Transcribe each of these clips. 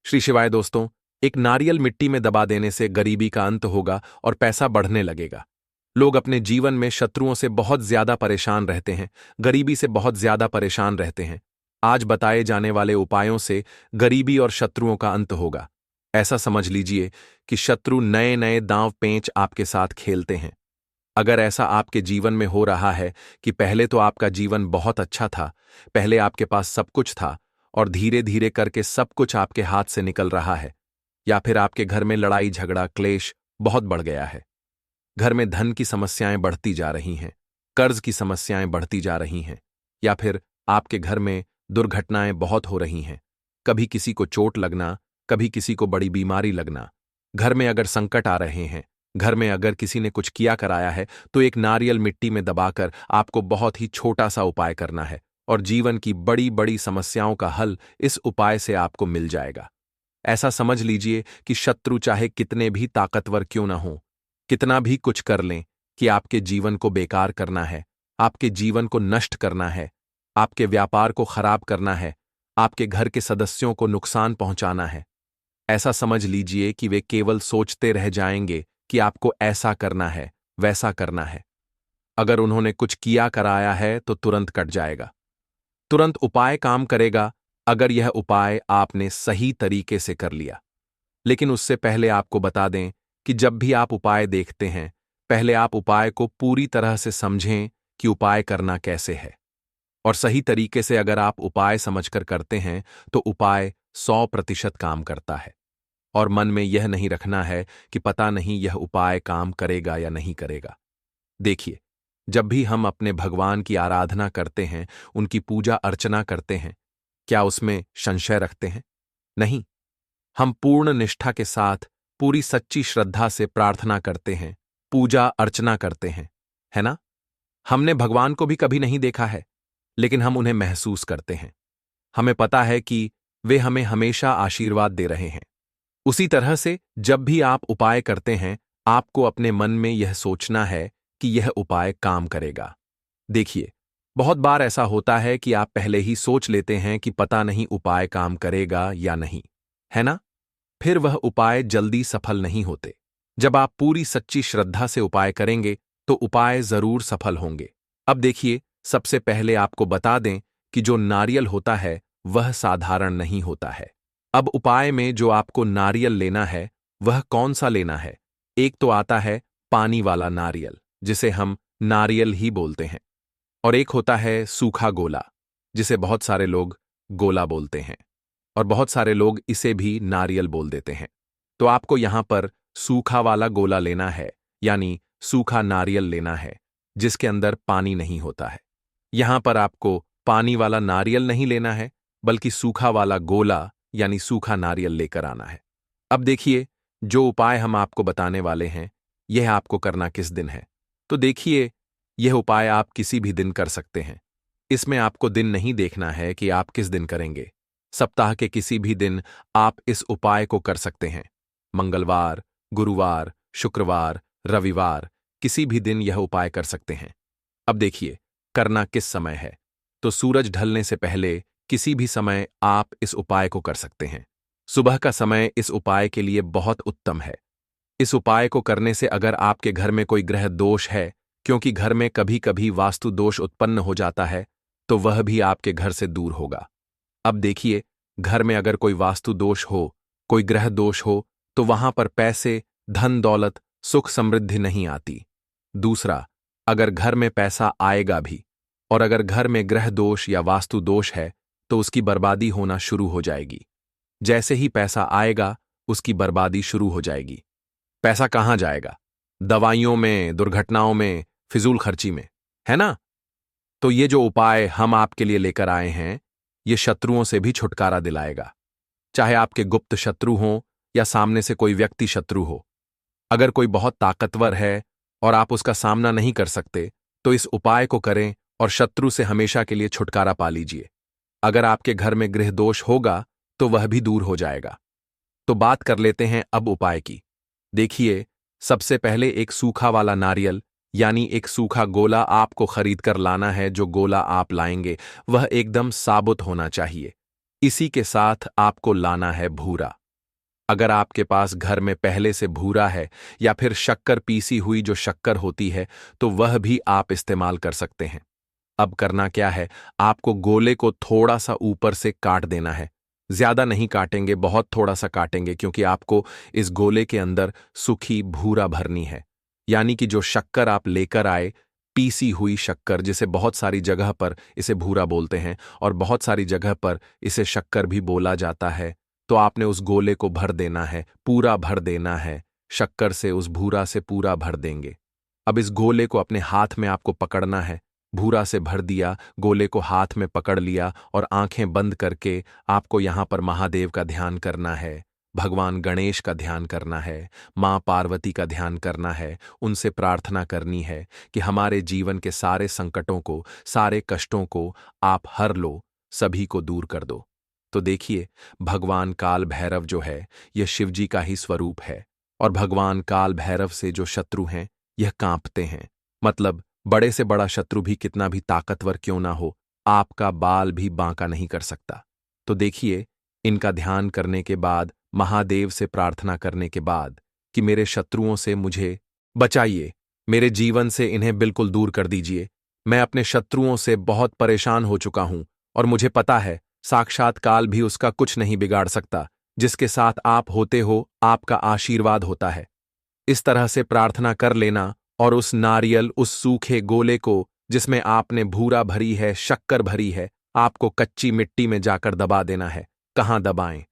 श्री शिवाय दोस्तों। एक नारियल मिट्टी में दबा देने से गरीबी का अंत होगा और पैसा बढ़ने लगेगा। लोग अपने जीवन में शत्रुओं से बहुत ज्यादा परेशान रहते हैं, गरीबी से बहुत ज्यादा परेशान रहते हैं। आज बताए जाने वाले उपायों से गरीबी और शत्रुओं का अंत होगा। ऐसा समझ लीजिए कि शत्रु नए नए दांव पेंच आपके साथ खेलते हैं। अगर ऐसा आपके जीवन में हो रहा है कि पहले तो आपका जीवन बहुत अच्छा था, पहले आपके पास सब कुछ था और धीरे धीरे करके सब कुछ आपके हाथ से निकल रहा है, या फिर आपके घर में लड़ाई झगड़ा क्लेश बहुत बढ़ गया है, घर में धन की समस्याएं बढ़ती जा रही हैं, कर्ज की समस्याएं बढ़ती जा रही हैं, या फिर आपके घर में दुर्घटनाएं बहुत हो रही हैं, कभी किसी को चोट लगना, कभी किसी को बड़ी बीमारी लगना, घर में अगर संकट आ रहे हैं, घर में अगर किसी ने कुछ किया कराया है, तो एक नारियल मिट्टी में दबाकर आपको बहुत ही छोटा सा उपाय करना है और जीवन की बड़ी बड़ी समस्याओं का हल इस उपाय से आपको मिल जाएगा। ऐसा समझ लीजिए कि शत्रु चाहे कितने भी ताकतवर क्यों ना हो, कितना भी कुछ कर लें, कि आपके जीवन को बेकार करना है, आपके जीवन को नष्ट करना है, आपके व्यापार को खराब करना है, आपके घर के सदस्यों को नुकसान पहुंचाना है। ऐसा समझ लीजिए कि वे केवल सोचते रह जाएंगे कि आपको ऐसा करना है, वैसा करना है। अगर उन्होंने कुछ किया कराया है तो तुरंत कट जाएगा। तुरंत उपाय काम करेगा अगर यह उपाय आपने सही तरीके से कर लिया। लेकिन उससे पहले आपको बता दें कि जब भी आप उपाय देखते हैं, पहले आप उपाय को पूरी तरह से समझें कि उपाय करना कैसे है। और सही तरीके से अगर आप उपाय समझकर करते हैं तो उपाय 100% काम करता है। और मन में यह नहीं रखना है कि पता नहीं यह उपाय काम करेगा या नहीं करेगा। देखिए, जब भी हम अपने भगवान की आराधना करते हैं, उनकी पूजा अर्चना करते हैं, क्या उसमें संशय रखते हैं? नहीं। हम पूर्ण निष्ठा के साथ, पूरी सच्ची श्रद्धा से प्रार्थना करते हैं, पूजा अर्चना करते हैं, है ना? हमने भगवान को भी कभी नहीं देखा है, लेकिन हम उन्हें महसूस करते हैं। हमें पता है कि वे हमें हमेशा आशीर्वाद दे रहे हैं। उसी तरह से जब भी आप उपाय करते हैं, आपको अपने मन में यह सोचना है कि यह उपाय काम करेगा। देखिए, बहुत बार ऐसा होता है कि आप पहले ही सोच लेते हैं कि पता नहीं उपाय काम करेगा या नहीं, है ना? फिर वह उपाय जल्दी सफल नहीं होते। जब आप पूरी सच्ची श्रद्धा से उपाय करेंगे तो उपाय जरूर सफल होंगे। अब देखिए, सबसे पहले आपको बता दें कि जो नारियल होता है वह साधारण नहीं होता है। अब उपाय में जो आपको नारियल लेना है वह कौन सा लेना है? एक तो आता है पानी वाला नारियल, जिसे हम नारियल ही बोलते हैं, और एक होता है सूखा गोला, जिसे बहुत सारे लोग गोला बोलते हैं, और बहुत सारे लोग इसे भी नारियल बोल देते हैं। तो आपको यहां पर सूखा वाला गोला लेना है, यानी सूखा नारियल लेना है, जिसके अंदर पानी नहीं होता है। यहां पर आपको पानी वाला नारियल नहीं लेना है, बल्कि सूखा वाला गोला यानी सूखा नारियल लेकर आना है। अब देखिए, जो उपाय हम आपको बताने वाले हैं, यह आपको करना किस दिन है? तो देखिए, यह उपाय आप किसी भी दिन कर सकते हैं। इसमें आपको दिन नहीं देखना है कि आप किस दिन करेंगे। सप्ताह के किसी भी दिन आप इस उपाय को कर सकते हैं। मंगलवार, गुरुवार, शुक्रवार, रविवार, किसी भी दिन यह उपाय कर सकते हैं। अब देखिए, करना किस समय है? तो सूरज ढलने से पहले किसी भी समय आप इस उपाय को कर सकते हैं। सुबह का समय इस उपाय के लिए बहुत उत्तम है। इस उपाय को करने से अगर आपके घर में कोई ग्रह दोष है, क्योंकि घर में कभी कभी वास्तु दोष उत्पन्न हो जाता है, तो वह भी आपके घर से दूर होगा। अब देखिए, घर में अगर कोई वास्तु दोष हो, कोई ग्रह दोष हो, तो वहां पर पैसे, धन दौलत, सुख समृद्धि नहीं आती। दूसरा, अगर घर में पैसा आएगा भी, और अगर घर में ग्रह दोष या वास्तु दोष है, तो उसकी बर्बादी होना शुरू हो जाएगी। जैसे ही पैसा आएगा, उसकी बर्बादी शुरू हो जाएगी। पैसा कहां जाएगा? दवाइयों में, दुर्घटनाओं में, फिजूल खर्ची में, है ना? तो ये जो उपाय हम आपके लिए लेकर आए हैं, ये शत्रुओं से भी छुटकारा दिलाएगा। चाहे आपके गुप्त शत्रु हों या सामने से कोई व्यक्ति शत्रु हो। अगर कोई बहुत ताकतवर है और आप उसका सामना नहीं कर सकते, तो इस उपाय को करें और शत्रु से हमेशा के लिए छुटकारा पा लीजिए। अगर आपके घर में गृह दोष होगा तो वह भी दूर हो जाएगा। तो बात कर लेते हैं अब उपाय की। देखिए, सबसे पहले एक सूखा वाला नारियल यानी एक सूखा गोला आपको खरीद कर लाना है। जो गोला आप लाएंगे वह एकदम साबुत होना चाहिए। इसी के साथ आपको लाना है भूरा। अगर आपके पास घर में पहले से भूरा है या फिर शक्कर पीसी हुई जो शक्कर होती है तो वह भी आप इस्तेमाल कर सकते हैं। अब करना क्या है, आपको गोले को थोड़ा सा ऊपर से काट देना है। ज्यादा नहीं काटेंगे, बहुत थोड़ा सा काटेंगे, क्योंकि आपको इस गोले के अंदर सूखी भूरा भरनी है। यानी कि जो शक्कर आप लेकर आए, पीसी हुई शक्कर, जिसे बहुत सारी जगह पर इसे भूरा बोलते हैं और बहुत सारी जगह पर इसे शक्कर भी बोला जाता है, तो आपने उस गोले को भर देना है, पूरा भर देना है। शक्कर से, उस भूरा से पूरा भर देंगे। अब इस गोले को अपने हाथ में आपको पकड़ना है। भूरा से भर दिया, गोले को हाथ में पकड़ लिया और आंखें बंद करके आपको यहां पर महादेव का ध्यान करना है, भगवान गणेश का ध्यान करना है, मां पार्वती का ध्यान करना है। उनसे प्रार्थना करनी है कि हमारे जीवन के सारे संकटों को, सारे कष्टों को आप हर लो, सभी को दूर कर दो। तो देखिए, भगवान काल भैरव जो है, यह शिवजी का ही स्वरूप है। और भगवान काल भैरव से जो शत्रु हैं, यह कांपते हैं। मतलब बड़े से बड़ा शत्रु भी कितना भी ताकतवर क्यों ना हो, आपका बाल भी बांका नहीं कर सकता। तो देखिए, इनका ध्यान करने के बाद, महादेव से प्रार्थना करने के बाद कि मेरे शत्रुओं से मुझे बचाइए, मेरे जीवन से इन्हें बिल्कुल दूर कर दीजिए। मैं अपने शत्रुओं से बहुत परेशान हो चुका हूं और मुझे पता है साक्षात काल भी उसका कुछ नहीं बिगाड़ सकता। जिसके साथ आप होते हो, आपका आशीर्वाद होता है। इस तरह से प्रार्थना कर लेना और उस नारियल, उस सूखे गोले को जिसमें आपने भूरा भरी है, शक्कर भरी है, आपको कच्ची मिट्टी में जाकर दबा देना है। कहाँ दबाएं?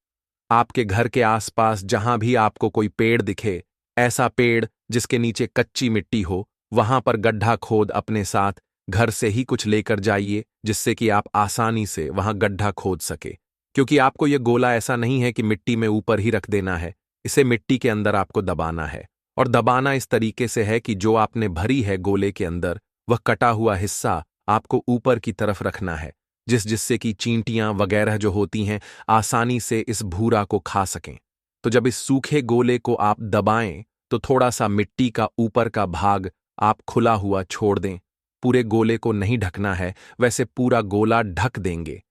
आपके घर के आसपास जहां भी आपको कोई पेड़ दिखे, ऐसा पेड़ जिसके नीचे कच्ची मिट्टी हो, वहां पर गड्ढा खोद अपने साथ घर से ही कुछ लेकर जाइए, जिससे कि आप आसानी से वहां गड्ढा खोद सके। क्योंकि आपको यह गोला ऐसा नहीं है कि मिट्टी में ऊपर ही रख देना है, इसे मिट्टी के अंदर आपको दबाना है। और दबाना इस तरीके से है कि जो आपने भरी है गोले के अंदर, वह कटा हुआ हिस्सा आपको ऊपर की तरफ रखना है, जिससे कि चींटियां वगैरह जो होती हैं आसानी से इस भूरा को खा सकें। तो जब इस सूखे गोले को आप दबाएं तो थोड़ा सा मिट्टी का ऊपर का भाग आप खुला हुआ छोड़ दें। पूरे गोले को नहीं ढकना है, वैसे पूरा गोला ढक देंगे,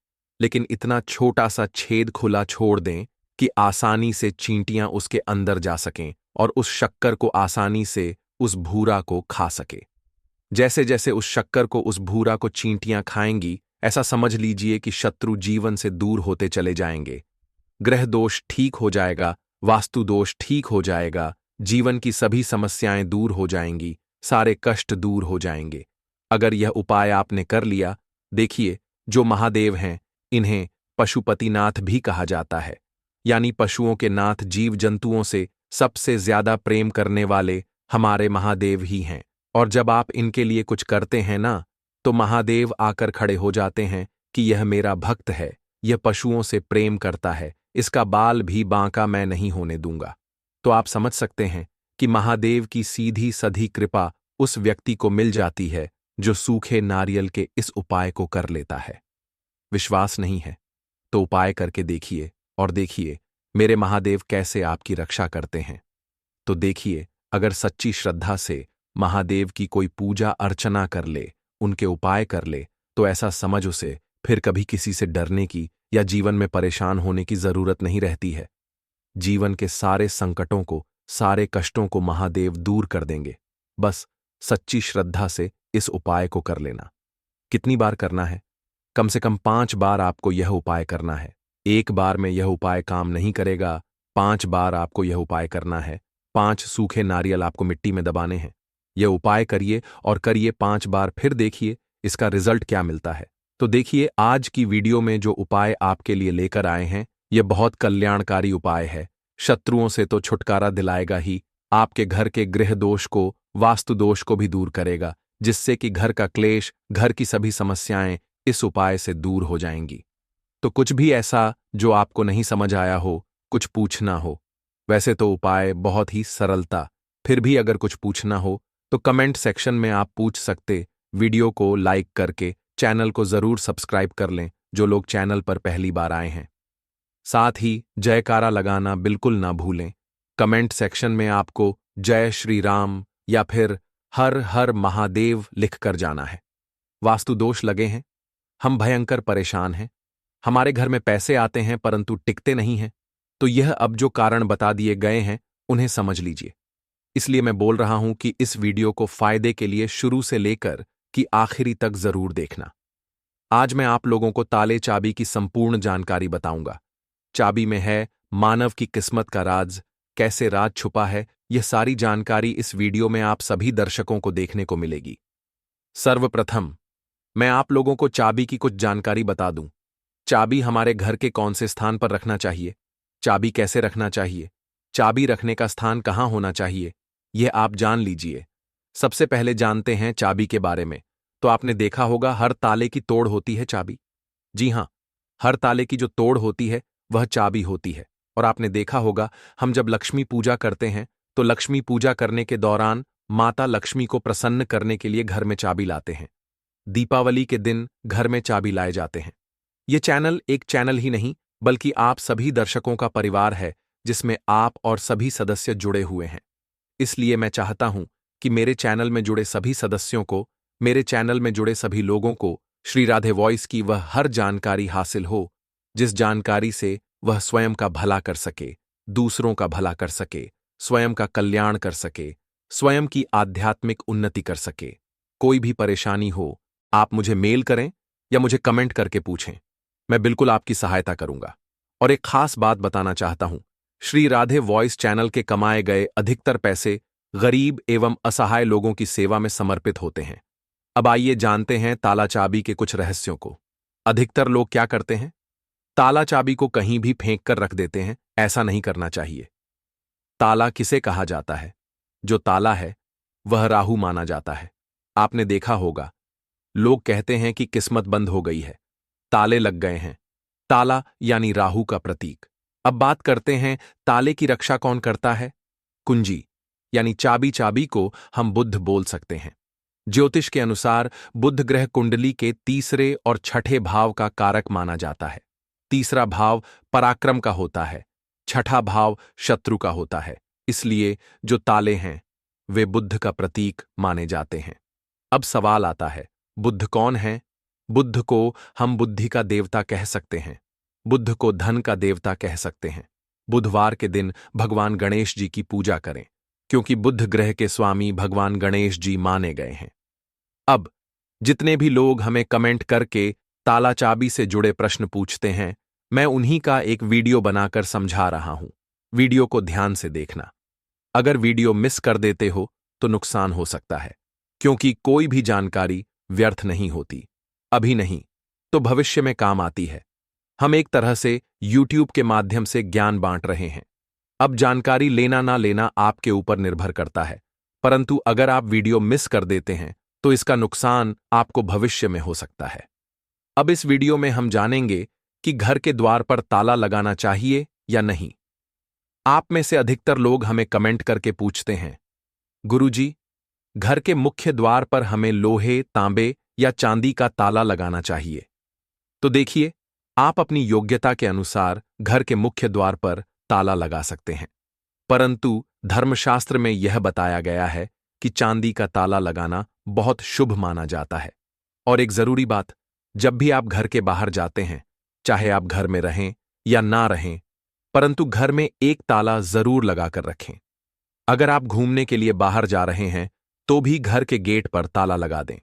लेकिन इतना छोटा सा छेद खुला छोड़ दें कि आसानी से चींटियां उसके अंदर जा सकें और उस शक्कर को आसानी से, उस भूरा को खा सके। जैसे जैसे उस शक्कर को, उस भूरा को चींटियां खाएंगी, ऐसा समझ लीजिए कि शत्रु जीवन से दूर होते चले जाएंगे। ग्रह दोष ठीक हो जाएगा, वास्तु दोष ठीक हो जाएगा, जीवन की सभी समस्याएं दूर हो जाएंगी, सारे कष्ट दूर हो जाएंगे। अगर यह उपाय आपने कर लिया, देखिए, जो महादेव हैं, इन्हें पशुपतिनाथ भी कहा जाता है। यानी पशुओं के नाथ, जीव जंतुओं से सबसे ज्यादा प्रेम करने वाले हमारे महादेव ही हैं। और जब आप इनके लिए कुछ करते हैं ना, तो महादेव आकर खड़े हो जाते हैं कि यह मेरा भक्त है, यह पशुओं से प्रेम करता है, इसका बाल भी बांका मैं नहीं होने दूंगा। तो आप समझ सकते हैं कि महादेव की सीधी सधी कृपा उस व्यक्ति को मिल जाती है जो सूखे नारियल के इस उपाय को कर लेता है। विश्वास नहीं है तो उपाय करके देखिए और देखिए मेरे महादेव कैसे आपकी रक्षा करते हैं। तो देखिए, अगर सच्ची श्रद्धा से महादेव की कोई पूजा अर्चना कर ले, उनके उपाय कर ले, तो ऐसा समझ उसे फिर कभी किसी से डरने की या जीवन में परेशान होने की जरूरत नहीं रहती है। जीवन के सारे संकटों को, सारे कष्टों को महादेव दूर कर देंगे। बस सच्ची श्रद्धा से इस उपाय को कर लेना। कितनी बार करना है? कम से कम 5 बार आपको यह उपाय करना है। एक बार में यह उपाय काम नहीं करेगा, 5 बार आपको यह उपाय करना है। 5 सूखे नारियल आपको मिट्टी में दबाने हैं। यह उपाय करिए और करिए 5 बार, फिर देखिए इसका रिजल्ट क्या मिलता है। तो देखिए, आज की वीडियो में जो उपाय आपके लिए लेकर आए हैं, यह बहुत कल्याणकारी उपाय है। शत्रुओं से तो छुटकारा दिलाएगा ही, आपके घर के गृह दोष को, वास्तु दोष को भी दूर करेगा, जिससे कि घर का क्लेश, घर की सभी समस्याएं इस उपाय से दूर हो जाएंगी। तो कुछ भी ऐसा जो आपको नहीं समझ आया हो, कुछ पूछना हो, वैसे तो उपाय बहुत ही सरलता, फिर भी अगर कुछ पूछना हो तो कमेंट सेक्शन में आप पूछ सकते। वीडियो को लाइक करके चैनल को जरूर सब्सक्राइब कर लें, जो लोग चैनल पर पहली बार आए हैं। साथ ही जयकारा लगाना बिल्कुल ना भूलें। कमेंट सेक्शन में आपको जय श्री राम या फिर हर हर महादेव लिख कर जाना है। वास्तु दोष लगे हैं, हम भयंकर परेशान हैं, हमारे घर में पैसे आते हैं परंतु टिकते नहीं हैं। तो यह अब जो कारण बता दिए गए हैं उन्हें समझ लीजिए। इसलिए मैं बोल रहा हूं कि इस वीडियो को फायदे के लिए शुरू से लेकर कि आखिरी तक जरूर देखना। आज मैं आप लोगों को ताले चाबी की संपूर्ण जानकारी बताऊंगा। चाबी में है मानव की किस्मत का राज, कैसे राज छुपा है, यह सारी जानकारी इस वीडियो में आप सभी दर्शकों को देखने को मिलेगी। सर्वप्रथम मैं आप लोगों को चाबी की कुछ जानकारी बता दूं। चाबी हमारे घर के कौन से स्थान पर रखना चाहिए, चाबी कैसे रखना चाहिए, चाबी रखने का स्थान कहां होना चाहिए, यह आप जान लीजिए। सबसे पहले जानते हैं चाबी के बारे में। तो आपने देखा होगा हर ताले की तोड़ होती है चाबी। जी हां, हर ताले की जो तोड़ होती है वह चाबी होती है। और आपने देखा होगा हम जब लक्ष्मी पूजा करते हैं तो लक्ष्मी पूजा करने के दौरान माता लक्ष्मी को प्रसन्न करने के लिए घर में चाबी लाते हैं। दीपावली के दिन घर में चाबी लाए जाते हैं। ये चैनल एक चैनल ही नहीं बल्कि आप सभी दर्शकों का परिवार है, जिसमें आप और सभी सदस्य जुड़े हुए हैं। इसलिए मैं चाहता हूं कि मेरे चैनल में जुड़े सभी सदस्यों को, मेरे चैनल में जुड़े सभी लोगों को श्री राधे वॉइस की वह हर जानकारी हासिल हो जिस जानकारी से वह स्वयं का भला कर सके, दूसरों का भला कर सके, स्वयं का कल्याण कर सके, स्वयं की आध्यात्मिक उन्नति कर सके। कोई भी परेशानी हो आप मुझे मेल करें या मुझे कमेंट करके पूछें, मैं बिल्कुल आपकी सहायता करूंगा। और एक खास बात बताना चाहता हूं, श्री राधे वॉइस चैनल के कमाए गए अधिकतर पैसे गरीब एवं असहाय लोगों की सेवा में समर्पित होते हैं। अब आइए जानते हैं ताला चाबी के कुछ रहस्यों को। अधिकतर लोग क्या करते हैं, ताला चाबी को कहीं भी फेंक कर रख देते हैं। ऐसा नहीं करना चाहिए। ताला किसे कहा जाता है? जो ताला है वह राहु माना जाता है। आपने देखा होगा लोग कहते हैं कि किस्मत बंद हो गई है, ताले लग गए हैं। ताला यानी राहु का प्रतीक। अब बात करते हैं ताले की रक्षा कौन करता है। कुंजी यानी चाबी, चाबी को हम बुध बोल सकते हैं। ज्योतिष के अनुसार बुध ग्रह कुंडली के तीसरे और छठे भाव का कारक माना जाता है। तीसरा भाव पराक्रम का होता है, छठा भाव शत्रु का होता है। इसलिए जो ताले हैं वे बुध का प्रतीक माने जाते हैं। अब सवाल आता है, बुध कौन है? बुध को हम बुद्धि का देवता कह सकते हैं, बुध को धन का देवता कह सकते हैं। बुधवार के दिन भगवान गणेश जी की पूजा करें, क्योंकि बुध ग्रह के स्वामी भगवान गणेश जी माने गए हैं। अब जितने भी लोग हमें कमेंट करके ताला चाबी से जुड़े प्रश्न पूछते हैं, मैं उन्हीं का एक वीडियो बनाकर समझा रहा हूं। वीडियो को ध्यान से देखना। अगर वीडियो मिस कर देते हो तो नुकसान हो सकता है, क्योंकि कोई भी जानकारी व्यर्थ नहीं होती। अभी नहीं तो भविष्य में काम आती है। हम एक तरह से YouTube के माध्यम से ज्ञान बांट रहे हैं। अब जानकारी लेना ना लेना आपके ऊपर निर्भर करता है, परंतु अगर आप वीडियो मिस कर देते हैं तो इसका नुकसान आपको भविष्य में हो सकता है। अब इस वीडियो में हम जानेंगे कि घर के द्वार पर ताला लगाना चाहिए या नहीं। आप में से अधिकतर लोग हमें कमेंट करके पूछते हैं, गुरुजी, घर के मुख्य द्वार पर हमें लोहे, तांबे या चांदी का ताला लगाना चाहिए। तो देखिए, आप अपनी योग्यता के अनुसार घर के मुख्य द्वार पर ताला लगा सकते हैं, परंतु धर्मशास्त्र में यह बताया गया है कि चांदी का ताला लगाना बहुत शुभ माना जाता है। और एक जरूरी बात, जब भी आप घर के बाहर जाते हैं, चाहे आप घर में रहें या ना रहें, परंतु घर में एक ताला जरूर लगाकर रखें। अगर आप घूमने के लिए बाहर जा रहे हैं तो भी घर के गेट पर ताला लगा दें।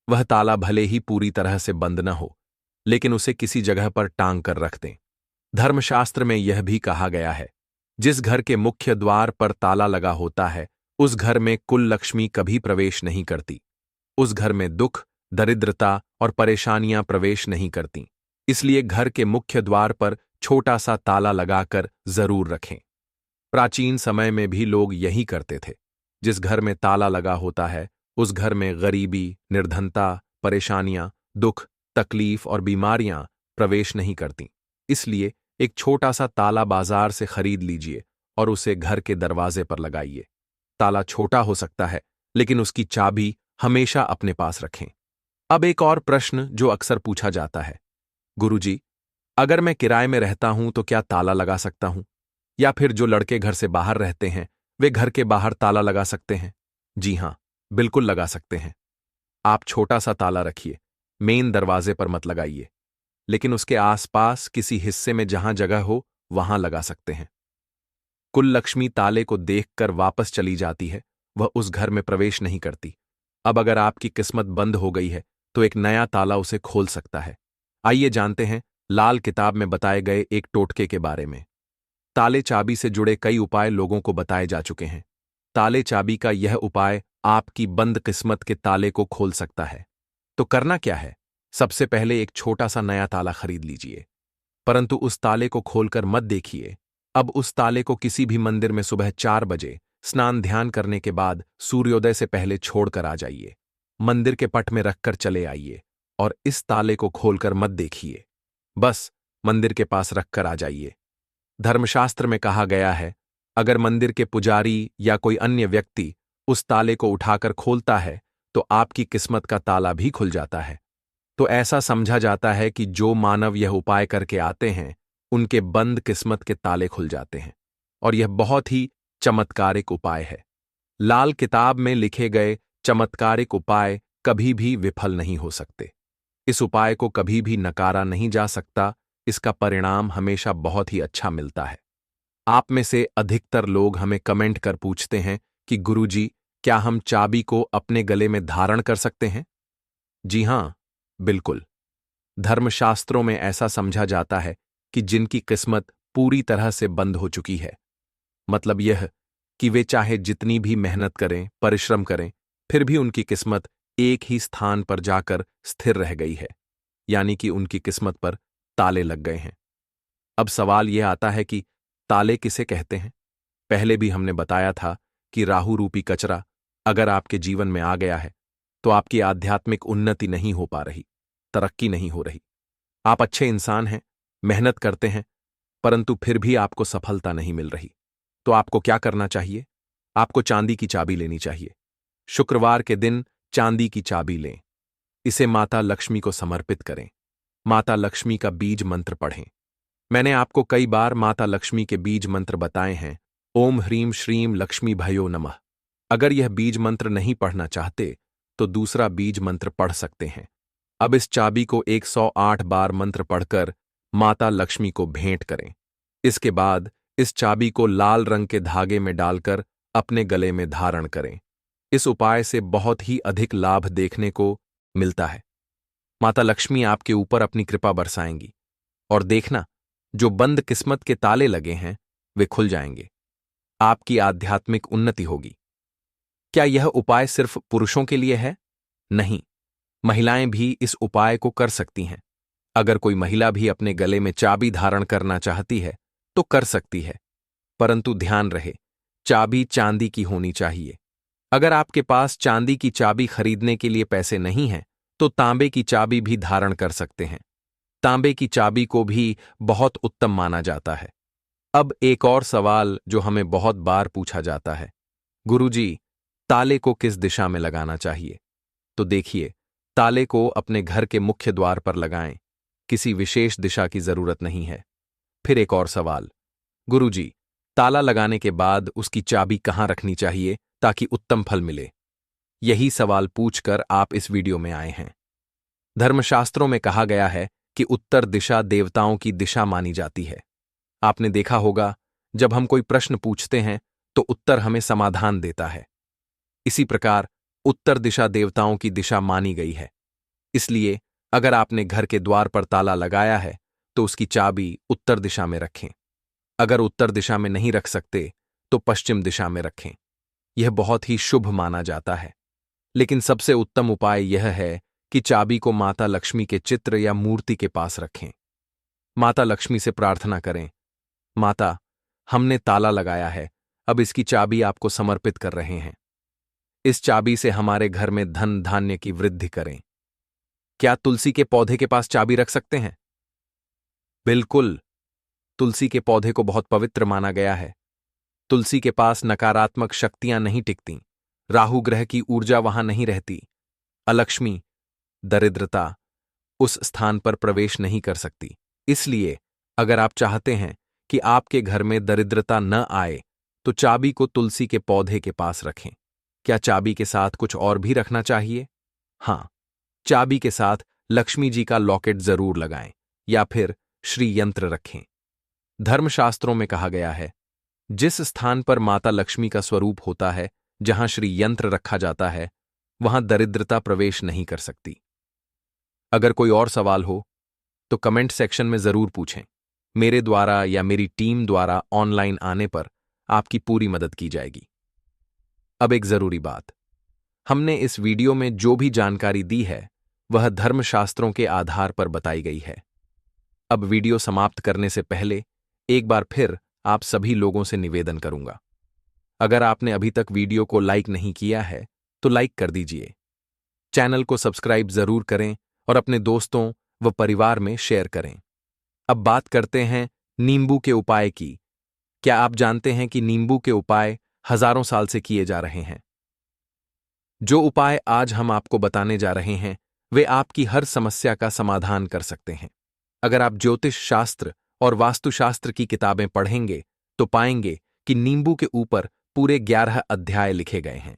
वह ताला भले ही पूरी तरह से बंद न हो, लेकिन उसे किसी जगह पर टांग कर रख दें। धर्मशास्त्र में यह भी कहा गया है, जिस घर के मुख्य द्वार पर ताला लगा होता है उस घर में कुल लक्ष्मी कभी प्रवेश नहीं करती। उस घर में दुख, दरिद्रता और परेशानियां प्रवेश नहीं करती। इसलिए घर के मुख्य द्वार पर छोटा सा ताला लगाकर जरूर रखें। प्राचीन समय में भी लोग यही करते थे। जिस घर में ताला लगा होता है उस घर में गरीबी, निर्धनता, परेशानियां, दुख, तकलीफ और बीमारियां प्रवेश नहीं करती। इसलिए एक छोटा सा ताला बाजार से खरीद लीजिए और उसे घर के दरवाजे पर लगाइए। ताला छोटा हो सकता है, लेकिन उसकी चाबी हमेशा अपने पास रखें। अब एक और प्रश्न जो अक्सर पूछा जाता है, गुरुजी, अगर मैं किराए में रहता हूं तो क्या ताला लगा सकता हूं? या फिर जो लड़के घर से बाहर रहते हैं वे घर के बाहर ताला लगा सकते हैं? जी हां, बिल्कुल लगा सकते हैं। आप छोटा सा ताला रखिए, मेन दरवाजे पर मत लगाइए। लेकिन उसके आसपास किसी हिस्से में जहां जगह हो वहां लगा सकते हैं। कुल लक्ष्मी ताले को देखकर वापस चली जाती है, वह उस घर में प्रवेश नहीं करती। अब अगर आपकी किस्मत बंद हो गई है तो एक नया ताला उसे खोल सकता है। आइए जानते हैं लाल किताब में बताए गए एक टोटके के बारे में। ताले चाबी से जुड़े कई उपाय लोगों को बताए जा चुके हैं। ताले चाबी का यह उपाय आपकी बंद किस्मत के ताले को खोल सकता है। तो करना क्या है? सबसे पहले एक छोटा सा नया ताला खरीद लीजिए, परंतु उस ताले को खोलकर मत देखिए। अब उस ताले को किसी भी मंदिर में सुबह 4 बजे स्नान ध्यान करने के बाद सूर्योदय से पहले छोड़कर आ जाइए। मंदिर के पट में रखकर चले आइए और इस ताले को खोलकर मत देखिए। बस मंदिर के पास रखकर आ जाइए। धर्मशास्त्र में कहा गया है, अगर मंदिर के पुजारी या कोई अन्य व्यक्ति उस ताले को उठाकर खोलता है तो आपकी किस्मत का ताला भी खुल जाता है। तो ऐसा समझा जाता है कि जो मानव यह उपाय करके आते हैं उनके बंद किस्मत के ताले खुल जाते हैं, और यह बहुत ही चमत्कारिक उपाय है। लाल किताब में लिखे गए चमत्कारिक उपाय कभी भी विफल नहीं हो सकते। इस उपाय को कभी भी नकारा नहीं जा सकता। इसका परिणाम हमेशा बहुत ही अच्छा मिलता है। आप में से अधिकतर लोग हमें कमेंट कर पूछते हैं कि गुरुजी, क्या हम चाबी को अपने गले में धारण कर सकते हैं? जी हां, बिल्कुल। धर्मशास्त्रों में ऐसा समझा जाता है कि जिनकी किस्मत पूरी तरह से बंद हो चुकी है, मतलब यह कि वे चाहे जितनी भी मेहनत करें, परिश्रम करें, फिर भी उनकी किस्मत एक ही स्थान पर जाकर स्थिर रह गई है, यानी कि उनकी किस्मत पर ताले लग गए हैं। अब सवाल यह आता है कि ताले किसे कहते हैं? पहले भी हमने बताया था कि राहु रूपी कचरा अगर आपके जीवन में आ गया है तो आपकी आध्यात्मिक उन्नति नहीं हो पा रही, तरक्की नहीं हो रही। आप अच्छे इंसान हैं, मेहनत करते हैं, परंतु फिर भी आपको सफलता नहीं मिल रही। तो आपको क्या करना चाहिए? आपको चांदी की चाबी लेनी चाहिए। शुक्रवार के दिन चांदी की चाबी लें, इसे माता लक्ष्मी को समर्पित करें। माता लक्ष्मी का बीज मंत्र पढ़ें। मैंने आपको कई बार माता लक्ष्मी के बीज मंत्र बताए हैं। ओम ह्रीम श्रीम लक्ष्मी भयो नमः। अगर यह बीज मंत्र नहीं पढ़ना चाहते तो दूसरा बीज मंत्र पढ़ सकते हैं। अब इस चाबी को 108 बार मंत्र पढ़कर माता लक्ष्मी को भेंट करें। इसके बाद इस चाबी को लाल रंग के धागे में डालकर अपने गले में धारण करें। इस उपाय से बहुत ही अधिक लाभ देखने को मिलता है। माता लक्ष्मी आपके ऊपर अपनी कृपा बरसाएंगी और देखना, जो बंद किस्मत के ताले लगे हैं वे खुल जाएंगे। आपकी आध्यात्मिक उन्नति होगी। क्या यह उपाय सिर्फ पुरुषों के लिए है? नहीं, महिलाएं भी इस उपाय को कर सकती हैं। अगर कोई महिला भी अपने गले में चाबी धारण करना चाहती है तो कर सकती है, परंतु ध्यान रहे, चाबी चांदी की होनी चाहिए। अगर आपके पास चांदी की चाबी खरीदने के लिए पैसे नहीं हैं तो तांबे की चाबी भी धारण कर सकते हैं। तांबे की चाबी को भी बहुत उत्तम माना जाता है। अब एक और सवाल जो हमें बहुत बार पूछा जाता है, गुरुजी, ताले को किस दिशा में लगाना चाहिए? तो देखिए, ताले को अपने घर के मुख्य द्वार पर लगाएं, किसी विशेष दिशा की जरूरत नहीं है। फिर एक और सवाल, गुरुजी, ताला लगाने के बाद उसकी चाबी कहां रखनी चाहिए ताकि उत्तम फल मिले? यही सवाल पूछकर आप इस वीडियो में आए हैं। धर्मशास्त्रों में कहा गया है कि उत्तर दिशा देवताओं की दिशा मानी जाती है। आपने देखा होगा, जब हम कोई प्रश्न पूछते हैं तो उत्तर हमें समाधान देता है। इसी प्रकार उत्तर दिशा देवताओं की दिशा मानी गई है। इसलिए अगर आपने घर के द्वार पर ताला लगाया है तो उसकी चाबी उत्तर दिशा में रखें। अगर उत्तर दिशा में नहीं रख सकते तो पश्चिम दिशा में रखें। यह बहुत ही शुभ माना जाता है। लेकिन सबसे उत्तम उपाय यह है कि चाबी को माता लक्ष्मी के चित्र या मूर्ति के पास रखें। माता लक्ष्मी से प्रार्थना करें, माता, हमने ताला लगाया है, अब इसकी चाबी आपको समर्पित कर रहे हैं। इस चाबी से हमारे घर में धन धान्य की वृद्धि करें। क्या तुलसी के पौधे के पास चाबी रख सकते हैं? बिल्कुल, तुलसी के पौधे को बहुत पवित्र माना गया है। तुलसी के पास नकारात्मक शक्तियां नहीं टिकती, राहु ग्रह की ऊर्जा वहां नहीं रहती, अलक्ष्मी, दरिद्रता उस स्थान पर प्रवेश नहीं कर सकती। इसलिए अगर आप चाहते हैं कि आपके घर में दरिद्रता न आए तो चाबी को तुलसी के पौधे के पास रखें। क्या चाबी के साथ कुछ और भी रखना चाहिए? हां, चाबी के साथ लक्ष्मी जी का लॉकेट जरूर लगाएं। या फिर श्री यंत्र रखें। धर्मशास्त्रों में कहा गया है, जिस स्थान पर माता लक्ष्मी का स्वरूप होता है, जहां श्री यंत्र रखा जाता है, वहां दरिद्रता प्रवेश नहीं कर सकती। अगर कोई और सवाल हो तो कमेंट सेक्शन में जरूर पूछें। मेरे द्वारा या मेरी टीम द्वारा ऑनलाइन आने पर आपकी पूरी मदद की जाएगी। अब एक जरूरी बात, हमने इस वीडियो में जो भी जानकारी दी है वह धर्मशास्त्रों के आधार पर बताई गई है। अब वीडियो समाप्त करने से पहले एक बार फिर आप सभी लोगों से निवेदन करूंगा, अगर आपने अभी तक वीडियो को लाइक नहीं किया है तो लाइक कर दीजिए, चैनल को सब्सक्राइब जरूर करें और अपने दोस्तों व परिवार में शेयर करें। अब बात करते हैं नींबू के उपाय की। क्या आप जानते हैं कि नींबू के उपाय हजारों साल से किए जा रहे हैं? जो उपाय आज हम आपको बताने जा रहे हैं वे आपकी हर समस्या का समाधान कर सकते हैं। अगर आप ज्योतिष शास्त्र और वास्तुशास्त्र की किताबें पढ़ेंगे तो पाएंगे कि नींबू के ऊपर पूरे 11 अध्याय लिखे गए हैं।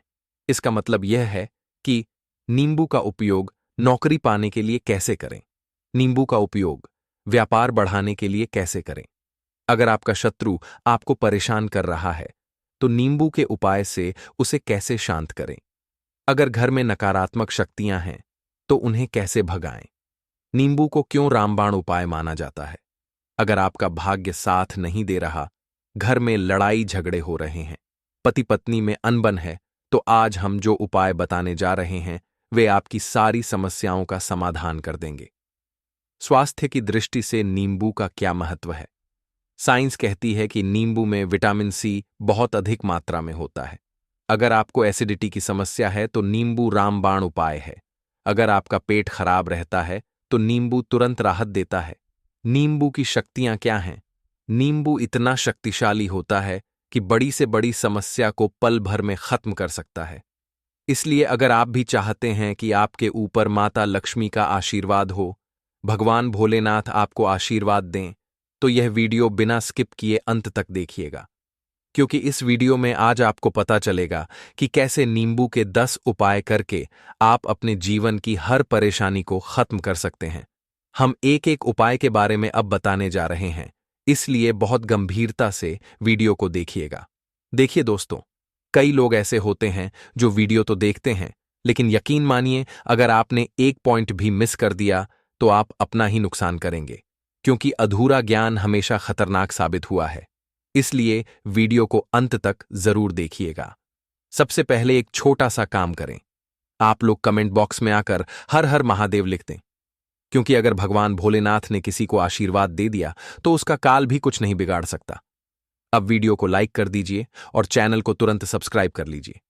इसका मतलब यह है कि नींबू का उपयोग नौकरी पाने के लिए कैसे करें, नींबू का उपयोग व्यापार बढ़ाने के लिए कैसे करें। अगर आपका शत्रु आपको परेशान कर रहा है तो नींबू के उपाय से उसे कैसे शांत करें। अगर घर में नकारात्मक शक्तियां हैं तो उन्हें कैसे भगाएं। नींबू को क्यों रामबाण उपाय माना जाता है। अगर आपका भाग्य साथ नहीं दे रहा, घर में लड़ाई झगड़े हो रहे हैं, पति पत्नी में अनबन है, तो आज हम जो उपाय बताने जा रहे हैं वे आपकी सारी समस्याओं का समाधान कर देंगे। स्वास्थ्य की दृष्टि से नींबू का क्या महत्व है? साइंस कहती है कि नींबू में विटामिन सी बहुत अधिक मात्रा में होता है। अगर आपको एसिडिटी की समस्या है तो नींबू रामबाण उपाय है। अगर आपका पेट खराब रहता है तो नींबू तुरंत राहत देता है। नींबू की शक्तियां क्या हैं? नींबू इतना शक्तिशाली होता है कि बड़ी से बड़ी समस्या को पल भर में खत्म कर सकता है। इसलिए अगर आप भी चाहते हैं कि आपके ऊपर माता लक्ष्मी का आशीर्वाद हो, भगवान भोलेनाथ आपको आशीर्वाद दें, तो यह वीडियो बिना स्किप किए अंत तक देखिएगा, क्योंकि इस वीडियो में आज आपको पता चलेगा कि कैसे नींबू के 10 उपाय करके आप अपने जीवन की हर परेशानी को खत्म कर सकते हैं। हम एक एक उपाय के बारे में अब बताने जा रहे हैं, इसलिए बहुत गंभीरता से वीडियो को देखिएगा। देखिए दोस्तों, कई लोग ऐसे होते हैं जो वीडियो तो देखते हैं, लेकिन यकीन मानिए अगर आपने एक पॉइंट भी मिस कर दिया तो आप अपना ही नुकसान करेंगे, क्योंकि अधूरा ज्ञान हमेशा खतरनाक साबित हुआ है। इसलिए वीडियो को अंत तक जरूर देखिएगा। सबसे पहले एक छोटा सा काम करें, आप लोग कमेंट बॉक्स में आकर हर हर महादेव लिख दें, क्योंकि अगर भगवान भोलेनाथ ने किसी को आशीर्वाद दे दिया तो उसका काल भी कुछ नहीं बिगाड़ सकता। अब वीडियो को लाइक कर दीजिए और चैनल को तुरंत सब्सक्राइब कर लीजिए।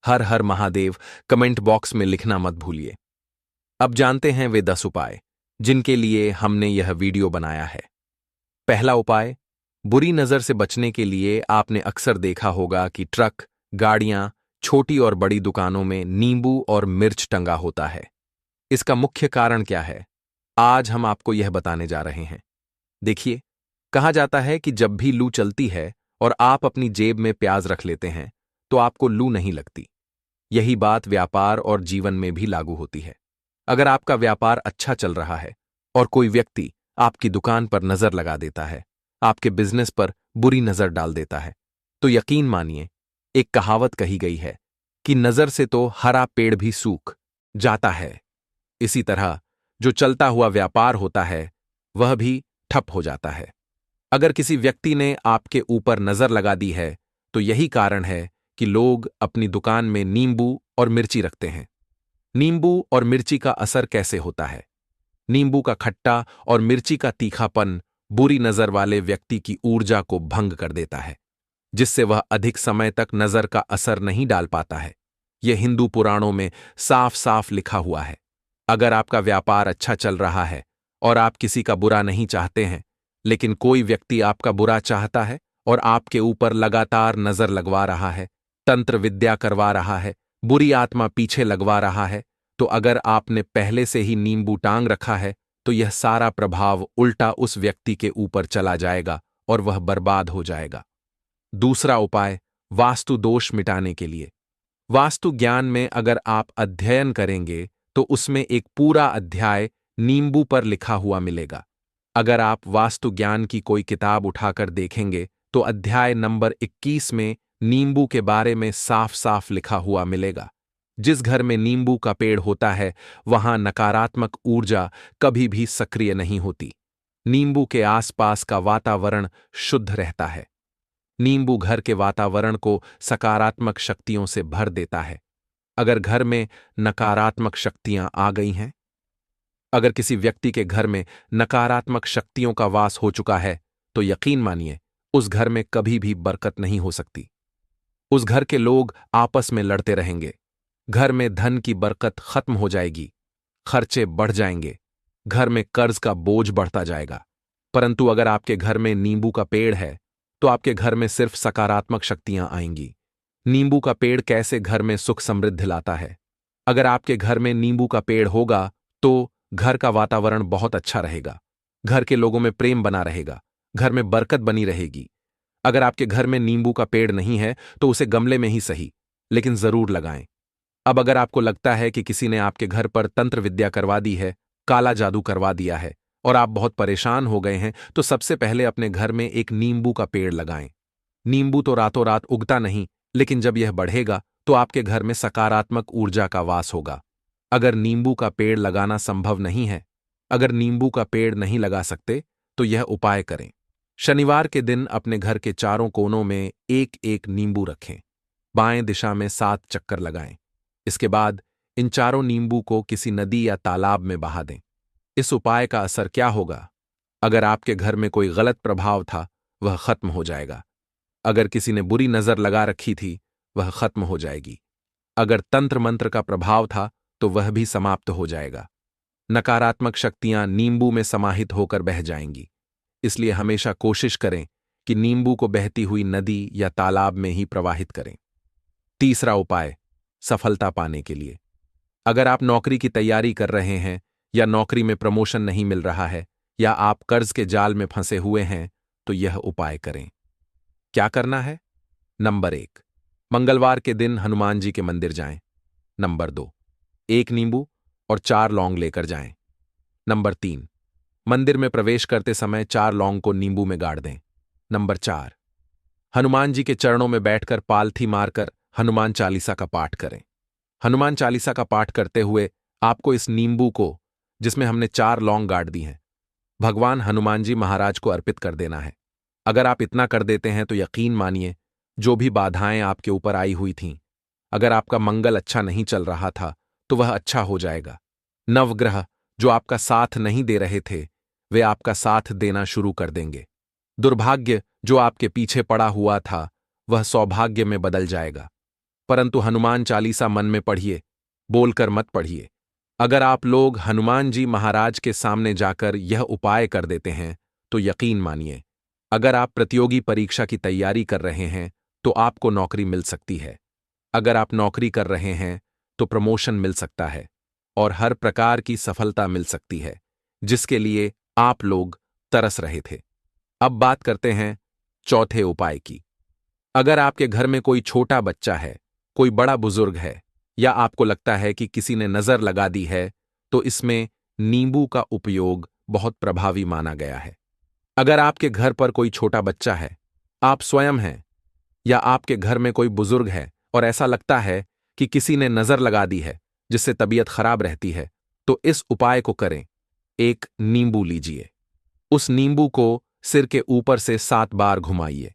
हर हर महादेव कमेंट बॉक्स में लिखना मत भूलिए। अब जानते हैं वे 10 उपाय जिनके लिए हमने यह वीडियो बनाया है। पहला उपाय, बुरी नजर से बचने के लिए आपने अक्सर देखा होगा कि ट्रक, गाड़ियां, छोटी और बड़ी दुकानों में नींबू और मिर्च टंगा होता है। इसका मुख्य कारण क्या है, आज हम आपको यह बताने जा रहे हैं। देखिए, कहा जाता है कि जब भी लू चलती है और आप अपनी जेब में प्याज रख लेते हैं तो आपको लू नहीं लगती। यही बात व्यापार और जीवन में भी लागू होती है। अगर आपका व्यापार अच्छा चल रहा है और कोई व्यक्ति आपकी दुकान पर नजर लगा देता है, आपके बिजनेस पर बुरी नजर डाल देता है, तो यकीन मानिए, एक कहावत कही गई है कि नजर से तो हरा पेड़ भी सूख जाता है। इसी तरह जो चलता हुआ व्यापार होता है वह भी ठप हो जाता है। अगर किसी व्यक्ति ने आपके ऊपर नजर लगा दी है तो यही कारण है कि लोग अपनी दुकान में नींबू और मिर्ची रखते हैं। नींबू और मिर्ची का असर कैसे होता है? नींबू का खट्टा और मिर्ची का तीखापन बुरी नजर वाले व्यक्ति की ऊर्जा को भंग कर देता है, जिससे वह अधिक समय तक नजर का असर नहीं डाल पाता है। यह हिंदू पुराणों में साफ साफ लिखा हुआ है। अगर आपका व्यापार अच्छा चल रहा है और आप किसी का बुरा नहीं चाहते हैं, लेकिन कोई व्यक्ति आपका बुरा चाहता है और आपके ऊपर लगातार नजर लगवा रहा है, तंत्र विद्या करवा रहा है, बुरी आत्मा पीछे लगवा रहा है, तो अगर आपने पहले से ही नींबू टांग रखा है तो यह सारा प्रभाव उल्टा उस व्यक्ति के ऊपर चला जाएगा और वह बर्बाद हो जाएगा। दूसरा उपाय, वास्तु दोष मिटाने के लिए। वास्तु ज्ञान में अगर आप अध्ययन करेंगे तो उसमें एक पूरा अध्याय नींबू पर लिखा हुआ मिलेगा। अगर आप वास्तु ज्ञान की कोई किताब उठाकर देखेंगे तो अध्याय नंबर 21 में नींबू के बारे में साफ साफ लिखा हुआ मिलेगा। जिस घर में नींबू का पेड़ होता है वहां नकारात्मक ऊर्जा कभी भी सक्रिय नहीं होती। नींबू के आसपास का वातावरण शुद्ध रहता है। नींबू घर के वातावरण को सकारात्मक शक्तियों से भर देता है। अगर घर में नकारात्मक शक्तियां आ गई हैं, अगर किसी व्यक्ति के घर में नकारात्मक शक्तियों का वास हो चुका है तो यकीन मानिए उस घर में कभी भी बरकत नहीं हो सकती। उस घर के लोग आपस में लड़ते रहेंगे। घर में धन की बरकत खत्म हो जाएगी। खर्चे बढ़ जाएंगे। घर में कर्ज का बोझ बढ़ता जाएगा। परंतु अगर आपके घर में नींबू का पेड़ है तो आपके घर में सिर्फ सकारात्मक शक्तियां आएंगी। नींबू का पेड़ कैसे घर में सुख समृद्धि लाता है? अगर आपके घर में नींबू का पेड़ होगा तो घर का वातावरण बहुत अच्छा रहेगा। घर के लोगों में प्रेम बना रहेगा। घर में बरकत बनी रहेगी। अगर आपके घर में नींबू का पेड़ नहीं है तो उसे गमले में ही सही, लेकिन जरूर लगाएं। अब अगर आपको लगता है कि किसी ने आपके घर पर तंत्र विद्या करवा दी है, काला जादू करवा दिया है और आप बहुत परेशान हो गए हैं, तो सबसे पहले अपने घर में एक नींबू का पेड़ लगाएं। नींबू तो रातों रात उगता नहीं, लेकिन जब यह बढ़ेगा तो आपके घर में सकारात्मक ऊर्जा का वास होगा। अगर नींबू का पेड़ लगाना संभव नहीं है, अगर नींबू का पेड़ नहीं लगा सकते, तो यह उपाय करें। शनिवार के दिन अपने घर के चारों कोनों में एक एक नींबू रखें। बाएं दिशा में 7 चक्कर लगाएं। इसके बाद इन चारों नींबू को किसी नदी या तालाब में बहा दें। इस उपाय का असर क्या होगा? अगर आपके घर में कोई गलत प्रभाव था वह खत्म हो जाएगा। अगर किसी ने बुरी नजर लगा रखी थी वह खत्म हो जाएगी। अगर तंत्र मंत्र का प्रभाव था तो वह भी समाप्त हो जाएगा। नकारात्मक शक्तियां नींबू में समाहित होकर बह जाएंगी। इसलिए हमेशा कोशिश करें कि नींबू को बहती हुई नदी या तालाब में ही प्रवाहित करें। तीसरा उपाय, सफलता पाने के लिए। अगर आप नौकरी की तैयारी कर रहे हैं या नौकरी में प्रमोशन नहीं मिल रहा है या आप कर्ज के जाल में फंसे हुए हैं तो यह उपाय करें। क्या करना है? नंबर 1, मंगलवार के दिन हनुमान जी के मंदिर जाएं। नंबर 2, 1 नींबू और 4 लौंग लेकर जाएं। नंबर 3, मंदिर में प्रवेश करते समय 4 लौंग को नींबू में गाड़ दें। नंबर 4, हनुमान जी के चरणों में बैठकर पालथी मारकर हनुमान चालीसा का पाठ करें। हनुमान चालीसा का पाठ करते हुए आपको इस नींबू को, जिसमें हमने 4 लौंग गाड़ दी हैं, भगवान हनुमान जी महाराज को अर्पित कर देना है। अगर आप इतना कर देते हैं तो यकीन मानिए जो भी बाधाएं आपके ऊपर आई हुई थीं, अगर आपका मंगल अच्छा नहीं चल रहा था तो वह अच्छा हो जाएगा। नवग्रह जो आपका साथ नहीं दे रहे थे वे आपका साथ देना शुरू कर देंगे। दुर्भाग्य जो आपके पीछे पड़ा हुआ था वह सौभाग्य में बदल जाएगा। परंतु हनुमान चालीसा मन में पढ़िए, बोलकर मत पढ़िए। अगर आप लोग हनुमान जी महाराज के सामने जाकर यह उपाय कर देते हैं तो यकीन मानिए अगर आप प्रतियोगी परीक्षा की तैयारी कर रहे हैं तो आपको नौकरी मिल सकती है। अगर आप नौकरी कर रहे हैं तो प्रमोशन मिल सकता है और हर प्रकार की सफलता मिल सकती है जिसके लिए आप लोग तरस रहे थे। अब बात करते हैं चौथे उपाय की। अगर आपके घर में कोई छोटा बच्चा है, कोई बड़ा बुजुर्ग है या आपको लगता है कि किसी ने नजर लगा दी है तो इसमें नींबू का उपयोग बहुत प्रभावी माना गया है। अगर आपके घर पर कोई छोटा बच्चा है, आप स्वयं हैं या आपके घर में कोई बुजुर्ग है और ऐसा लगता है कि किसी ने नजर लगा दी है जिससे तबीयत खराब रहती है, तो इस उपाय को करें। एक नींबू लीजिए, उस नींबू को सिर के ऊपर से 7 बार घुमाइए।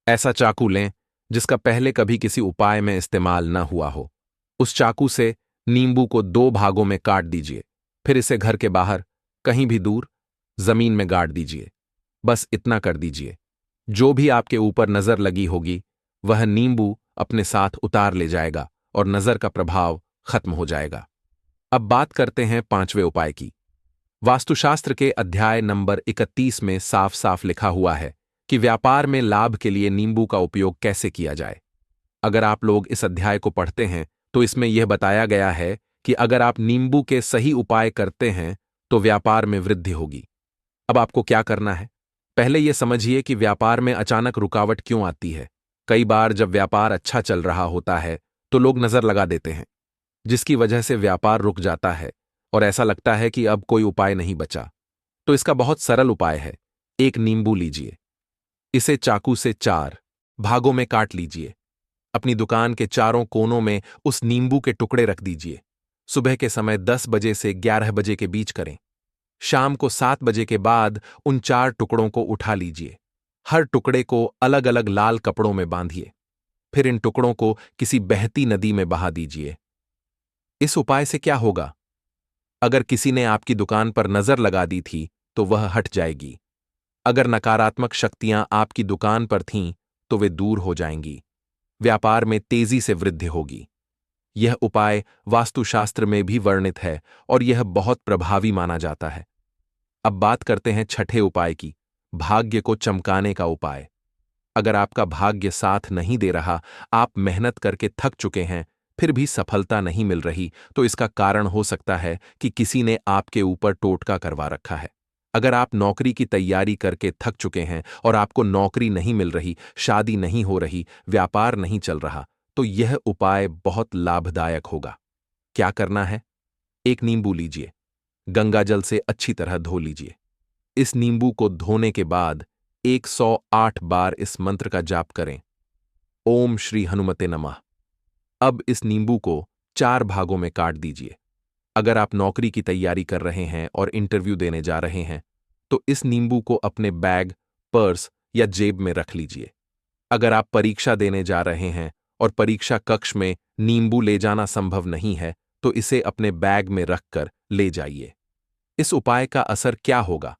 ऐसा चाकू लें जिसका पहले कभी किसी उपाय में इस्तेमाल न हुआ हो। उस चाकू से नींबू को 2 भागों में काट दीजिए, फिर इसे घर के बाहर कहीं भी दूर जमीन में गाड़ दीजिए। बस इतना कर दीजिए। जो भी आपके ऊपर नजर लगी होगी वह नींबू अपने साथ उतार ले जाएगा और नजर का प्रभाव खत्म हो जाएगा। अब बात करते हैं 5वें उपाय की। वास्तुशास्त्र के अध्याय नंबर 31 में साफ साफ लिखा हुआ है कि व्यापार में लाभ के लिए नींबू का उपयोग कैसे किया जाए। अगर आप लोग इस अध्याय को पढ़ते हैं तो इसमें यह बताया गया है कि अगर आप नींबू के सही उपाय करते हैं तो व्यापार में वृद्धि होगी। अब आपको क्या करना है? पहले यह समझिए कि व्यापार में अचानक रुकावट क्यों आती है। कई बार जब व्यापार अच्छा चल रहा होता है तो लोग नजर लगा देते हैं, जिसकी वजह से व्यापार रुक जाता है और ऐसा लगता है कि अब कोई उपाय नहीं बचा। तो इसका बहुत सरल उपाय है। एक नींबू लीजिए, इसे चाकू से 4 भागों में काट लीजिए। अपनी दुकान के चारों कोनों में उस नींबू के टुकड़े रख दीजिए। सुबह के समय 10 बजे से 11 बजे के बीच करें। शाम को 7 बजे के बाद उन 4 टुकड़ों को उठा लीजिए। हर टुकड़े को अलग अलग लाल कपड़ों में बांधिए। फिर इन टुकड़ों को किसी बहती नदी में बहा दीजिए। इस उपाय से क्या होगा? अगर किसी ने आपकी दुकान पर नजर लगा दी थी तो वह हट जाएगी। अगर नकारात्मक शक्तियां आपकी दुकान पर थीं तो वे दूर हो जाएंगी। व्यापार में तेजी से वृद्धि होगी। यह उपाय वास्तुशास्त्र में भी वर्णित है और यह बहुत प्रभावी माना जाता है। अब बात करते हैं छठे उपाय की, भाग्य को चमकाने का उपाय। अगर आपका भाग्य साथ नहीं दे रहा, आप मेहनत करके थक चुके हैं, फिर भी सफलता नहीं मिल रही, तो इसका कारण हो सकता है कि किसी ने आपके ऊपर टोटका करवा रखा है। अगर आप नौकरी की तैयारी करके थक चुके हैं और आपको नौकरी नहीं मिल रही, शादी नहीं हो रही, व्यापार नहीं चल रहा, तो यह उपाय बहुत लाभदायक होगा। क्या करना है? एक नींबू लीजिए, गंगा जल से अच्छी तरह धो लीजिए। इस नींबू को धोने के बाद 108 बार इस मंत्र का जाप करें, ओम श्री हनुमते नमः। अब इस नींबू को 4 भागों में काट दीजिए। अगर आप नौकरी की तैयारी कर रहे हैं और इंटरव्यू देने जा रहे हैं, तो इस नींबू को अपने बैग, पर्स या जेब में रख लीजिए। अगर आप परीक्षा देने जा रहे हैं और परीक्षा कक्ष में नींबू ले जाना संभव नहीं है, तो इसे अपने बैग में रखकर ले जाइए। इस उपाय का असर क्या होगा?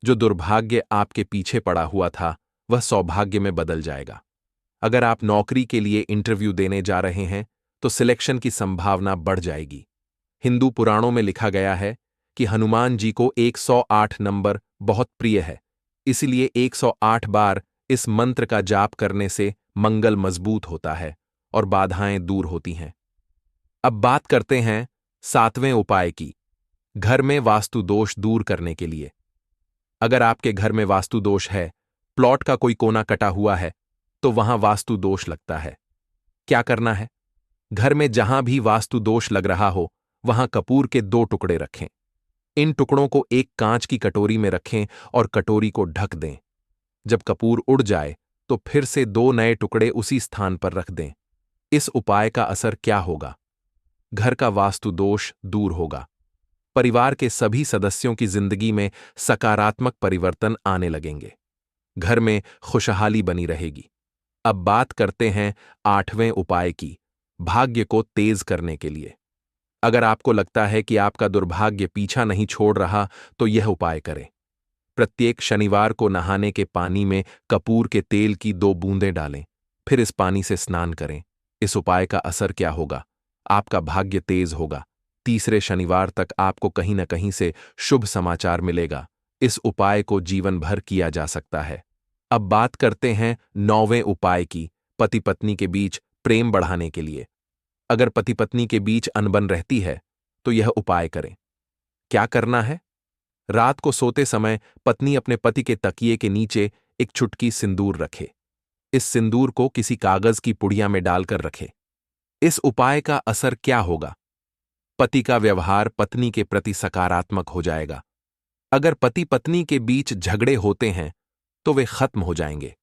जो दुर्भाग्य आपके पीछे पड़ा हुआ था, वह सौभाग्य में बदल जाएगा। अगर आप नौकरी के लिए इंटरव्यू देने जा रहे हैं, तो सिलेक्शन की संभावना बढ़ जाएगी। हिंदू पुराणों में लिखा गया है कि हनुमान जी को 108 नंबर बहुत प्रिय है, इसलिए 108 बार इस मंत्र का जाप करने से मंगल मजबूत होता है और बाधाएं दूर होती हैं। अब बात करते हैं 7वें उपाय की, घर में वास्तु दोष दूर करने के लिए। अगर आपके घर में वास्तु दोष है, प्लॉट का कोई कोना कटा हुआ है, तो वहां वास्तु दोष लगता है। क्या करना है? घर में जहां भी वास्तु दोष लग रहा हो, वहां कपूर के 2 टुकड़े रखें। इन टुकड़ों को एक कांच की कटोरी में रखें और कटोरी को ढक दें। जब कपूर उड़ जाए, तो फिर से 2 नए टुकड़े उसी स्थान पर रख दें। इस उपाय का असर क्या होगा? घर का वास्तु दोष दूर होगा। परिवार के सभी सदस्यों की जिंदगी में सकारात्मक परिवर्तन आने लगेंगे। घर में खुशहाली बनी रहेगी। अब बात करते हैं 8वें उपाय की, भाग्य को तेज करने के लिए। अगर आपको लगता है कि आपका दुर्भाग्य पीछा नहीं छोड़ रहा, तो यह उपाय करें। प्रत्येक शनिवार को नहाने के पानी में कपूर के तेल की 2 बूंदें डालें, फिर इस पानी से स्नान करें। इस उपाय का असर क्या होगा? आपका भाग्य तेज होगा। तीसरे शनिवार तक आपको कहीं न कहीं से शुभ समाचार मिलेगा। इस उपाय को जीवन भर किया जा सकता है। अब बात करते हैं 9वें उपाय की, पति पत्नी के बीच प्रेम बढ़ाने के लिए। अगर पति पत्नी के बीच अनबन रहती है, तो यह उपाय करें। क्या करना है? रात को सोते समय पत्नी अपने पति के तकिए के नीचे एक चुटकी सिंदूर रखे। इस सिंदूर को किसी कागज की पुड़िया में डालकर रखे। इस उपाय का असर क्या होगा? पति का व्यवहार पत्नी के प्रति सकारात्मक हो जाएगा। अगर पति पत्नी के बीच झगड़े होते हैं, तो वे खत्म हो जाएंगे।